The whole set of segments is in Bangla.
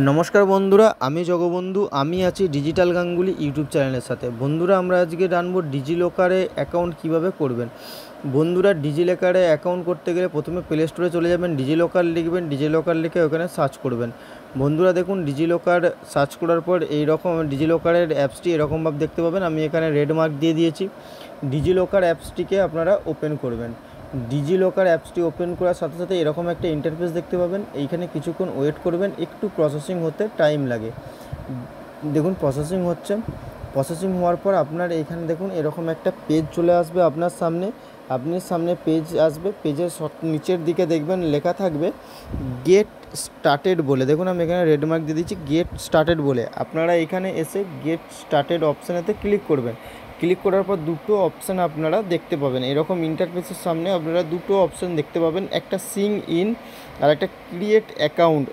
নমস্কার বন্ধুরা, আমি জগবন্ধু। আমি আছি ডিজিটাল গাঙ্গুলি ইউটিউব চ্যানেলের সাথে। বন্ধুরা, আমরা আজকে জানবো ডিজিলকারে অ্যাকাউন্ট কিভাবে করবেন। বন্ধুরা, ডিজিলকারে অ্যাকাউন্ট করতে গেলে প্রথমে প্লে স্টোরে চলে যাবেন, ডিজিলকার লিখবেন, ডিজিলকার লিখে ওখানে সার্চ করবেন। বন্ধুরা দেখুন, ডিজিলকার সার্চ করার পর এইরকম ডিজিলকারের অ্যাপসটি এরকমভাবে দেখতে পাবেন। আমি এখানে রেড মার্ক দিয়ে দিয়েছি। ডিজিলকার অ্যাপসটিকে আপনারা ওপেন করবেন। ডিজিলকার অ্যাপসটি ওপেন করার সাথে সাথে এরকম একটা ইন্টারফেস দেখতে পাবেন। এইখানে কিছুক্ষণ ওয়েট করবেন, একটু প্রসেসিং হতে টাইম লাগে। দেখুন প্রসেসিং হচ্ছে। প্রসেসিং হওয়ার পর আপনার এইখানে দেখুন এরকম একটা পেজ চলে আসবে আপনার সামনে পেজ আসবে। পেজের নিচের দিকে দেখবেন লেখা থাকবে গেট স্টার্টেড বলে। দেখুন আমি এখানে রেড মার্ক দিয়ে দিচ্ছি গেট স্টার্টেড বলে। আপনারা এখানে এসে গেট স্টার্টেড অপশানেতে ক্লিক করবেন। ক্লিক করার পর দুটো অপশান আপনারা দেখতে পাবেন। এরকম ইন্টারফেসের সামনে আপনারা দুটো অপশান দেখতে পাবেন, একটা সিং ইন আর একটা ক্রিয়েট অ্যাকাউন্ট।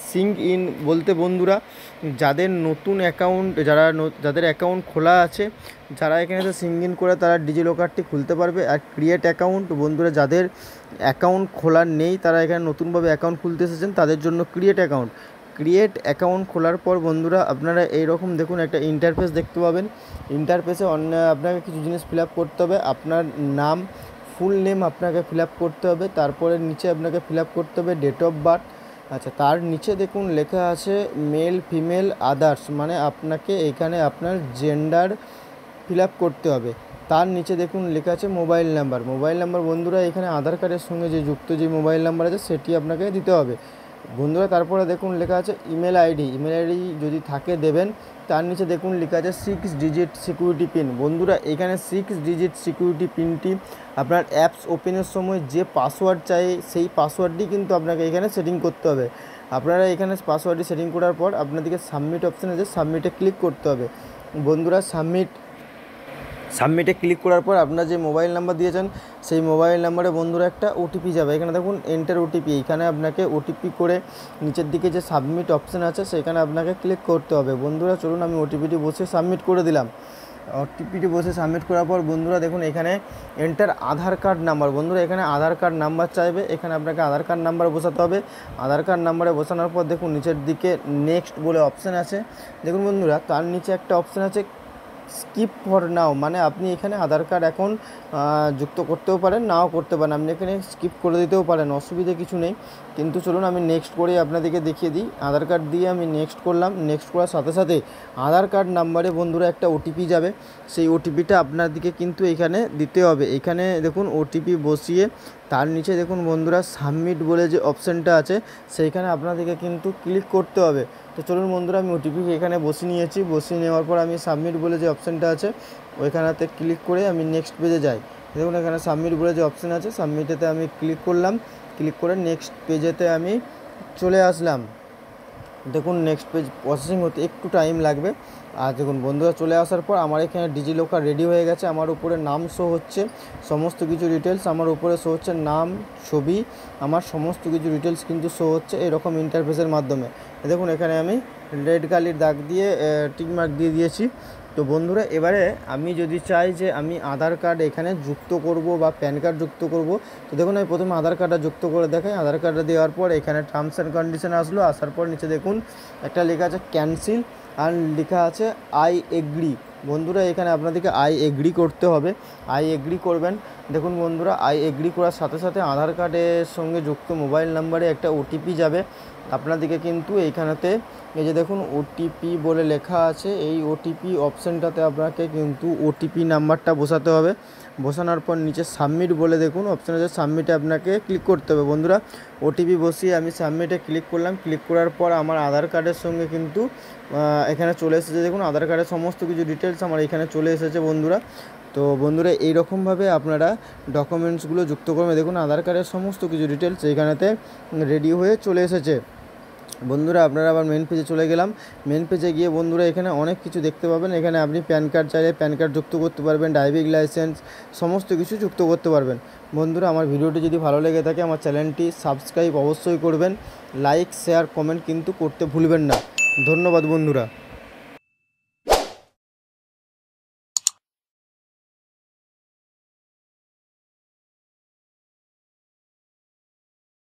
সিং ইন বলতে বন্ধুরা, যাদের নতুন অ্যাকাউন্ট, যাদের অ্যাকাউন্ট খোলা আছে, যারা এখানে সিং ইন করে তারা ডিজিলকারটি খুলতে পারবে। আর ক্রিয়েট অ্যাকাউন্ট বন্ধুরা, যাদের অ্যাকাউন্ট খোলা নেই, তারা এখানে নতুনভাবে অ্যাকাউন্ট খুলতে এসেছেন, তাদের জন্য ক্রিয়েট অ্যাকাউন্ট। ক্রিয়েট অ্যাকাউন্ট খোলার পর বন্ধুরা আপনারা এইরকম দেখুন একটা ইন্টারফেস দেখতে পাবেন। ইন্টারফেসে আপনাকে কিছু জিনিস ফিল আপ করতে হবে। আপনার নাম, ফুল নেম আপনাকে ফিল আপ করতে হবে। তারপরে নিচে আপনাকে ফিল আপ করতে হবে ডেট অফ বার্থ। আচ্ছা, তার নিচে দেখুন লেখা আছে মেল, ফিমেল, আদার্স, মানে আপনাকে এখানে আপনার জেন্ডার ফিল আপ করতে হবে। তার নিচে দেখুন লেখা আছে মোবাইল নাম্বার। বন্ধুরা, এখানে আধার কার্ডের সঙ্গে যে যুক্ত যে মোবাইল নাম্বার আছে সেটি আপনাকে দিতে হবে বন্ধুরা। তারপরে দেখুন লেখা আছে ইমেল আইডি যদি থাকে দেবেন। তার নিচে দেখুন লেখা আছে 6 ডিজিট সিকিউরিটি পিন। বন্ধুরা, এখানে 6 ডিজিট সিকিউরিটি পিনটি আপনার অ্যাপস ওপেনের সময় যে পাসওয়ার্ড চাই সেই পাসওয়ার্ডটি কিন্তু আপনাকে এখানে সেটিং করতে হবে। আপনারা এখানে পাসওয়ার্ডটি সেটিং করার পর আপনাদেরকে সাবমিট অপশান আছে, সাবমিটে ক্লিক করতে হবে বন্ধুরা। সাবমিটে ক্লিক করার পর আপনার যে মোবাইল নাম্বার দিয়েছেন সেই মোবাইল নাম্বারে বন্ধুরা একটা ওটিপি যাবে। এখানে দেখুন এন্টার ওটিপি। এখানে আপনাকে ওটিপি করে নিচের দিকে যে সাবমিট অপশান আছে সেখানে আপনাকে ক্লিক করতে হবে বন্ধুরা। চলুন আমি ওটিপিটি বসে সাবমিট করে দিলাম। ওটিপিটি বসে সাবমিট করার পর বন্ধুরা দেখুন এখানে এন্টার আধার কার্ড নাম্বার। বন্ধুরা, এখানে আধার কার্ড নাম্বার চাইবে। এখানে আপনাকে আধার কার্ড নাম্বার বসাতে হবে। আধার কার্ড নাম্বারে বসানোর পর দেখুন নিচের দিকে নেক্সট বলে অপশান আছে। দেখুন বন্ধুরা, তার নিচে একটা অপশান আছে স্কিপ ফর নাও, মানে আপনি এখানে আধার কার্ড এখন যুক্ত করতেও পারেন, নাও করতে পারেন। আপনি এখানে স্কিপ করে দিতেও পারেন, অসুবিধা কিছু নেই। কিন্তু চলুন আমি নেক্সট করে আপনাদেরকে দেখিয়ে দিই। আধার কার্ড দিয়ে আমি নেক্সট করলাম। নেক্সট করার সাথে সাথে আধার কার্ড নাম্বারে বন্ধুরা একটা ওটিপি যাবে। সেই ওটিপিটা আপনাদেরকে কিন্তু এখানে দিতে হবে। এখানে দেখুন ওটিপি বসিয়ে তার নিচে দেখুন বন্ধুরা সাবমিট বলে যে অপশানটা আছে সেইখানে আপনাদেরকে কিন্তু ক্লিক করতে হবে। তো চলুন বন্ধুরা, আমি ওটিপি এখানে বসিয়ে নিয়েছি। বসিয়ে নেওয়ার পর আমি সাবমিট বলে যে অপশানটা আছে ওইখানেতে ক্লিক করে আমি নেক্সট পেজে যাই। দেখুন এখানে সাবমিট বলে যে অপশান আছে, সাবমিটেতে আমি ক্লিক করলাম। ক্লিক করে নেক্সট পেজেতে আমি চলে আসলাম। দেখুন নেক্সট পেজ প্রসেসিং হতে একটু টাইম লাগবে। আর দেখুন বন্ধুরা, চলে আসার পর আমার এখানে ডিজিলকার রেডি হয়ে গেছে। আমার উপরে নাম শো হচ্ছে, সমস্ত কিছু ডিটেলস আমার উপরে শো হচ্ছে, নাম, ছবি, আমার সমস্ত কিছু ডিটেলস কিন্তু শো হচ্ছে এরকম ইন্টারফেসের মাধ্যমে। দেখুন এখানে আমি রেড কালির দাগ দিয়ে টিক মার্ক দিয়ে দিয়েছি। তো বন্ধুরা, এবারে আমি যদি চাই যে আমি আধার কার্ড এখানে যুক্ত করব বা প্যান কার্ড যুক্ত করব, তো দেখুন আমি প্রথমে আধার কার্ডটা যুক্ত করে দেখাই। আধার কার্ডটা দেওয়ার পর এখানে টার্মস অ্যান্ড কন্ডিশন আসলো। আসার পর নিচে দেখুন একটা লেখা আছে ক্যান্সেল আর লেখা আছে আই এগ্রি। বন্ধুরা, এখানে আপনাদেরকে আই এগ্রি করতে হবে। আই এগ্রি করবেন। দেখুন বন্ধুরা, আই এগ্রি করার সাথে সাথে আধার কার্ডের সঙ্গে যুক্ত মোবাইল নাম্বারে একটা ওটিপি যাবে আপনাদেরকে কিন্তু এইখানেতে। এই যে দেখুন ওটিপি বলে লেখা আছে, এই ওটিপি অপশানটাতে আপনাকে কিন্তু ওটিপি নাম্বারটা বসাতে হবে। বসানোর পর নিচে সাবমিট বলে দেখুন অপশান আছে, সাবমিটে আপনাকে ক্লিক করতে হবে বন্ধুরা। ওটিপি বসিয়ে আমি সাবমিটে ক্লিক করলাম। ক্লিক করার পর আমার আধার কার্ডের সঙ্গে কিন্তু এখানে চলে এসেছে। দেখুন আধার কার্ডের সমস্ত কিছু ডিটেলস আমার এখানে চলে এসেছে বন্ধুরা। তো বন্ধুরা, এইরকমভাবে আপনারা ডকুমেন্টসগুলো যুক্ত করবেন। দেখুন আধার কার্ডের সমস্ত কিছু ডিটেলস এইখানেতে রেডি হয়ে চলে এসেছে বন্ধুরা। আপনারা আবার মেন পেজে চলে গেলাম। মেন পেজে গিয়ে বন্ধুরা এখানে অনেক কিছু দেখতে পাবেন। এখানে আপনি প্যান কার্ড চাইলে প্যান কার্ড যুক্ত করতে পারবেন, ড্রাইভিং লাইসেন্স, সমস্ত কিছু যুক্ত করতে পারবেন বন্ধুরা। আমার ভিডিওটি যদি ভালো লেগে থাকে আমার চ্যানেলটি সাবস্ক্রাইব অবশ্যই করবেন, লাইক, শেয়ার, কমেন্ট কিন্তু করতে ভুলবেন না। ধন্যবাদ বন্ধুরা।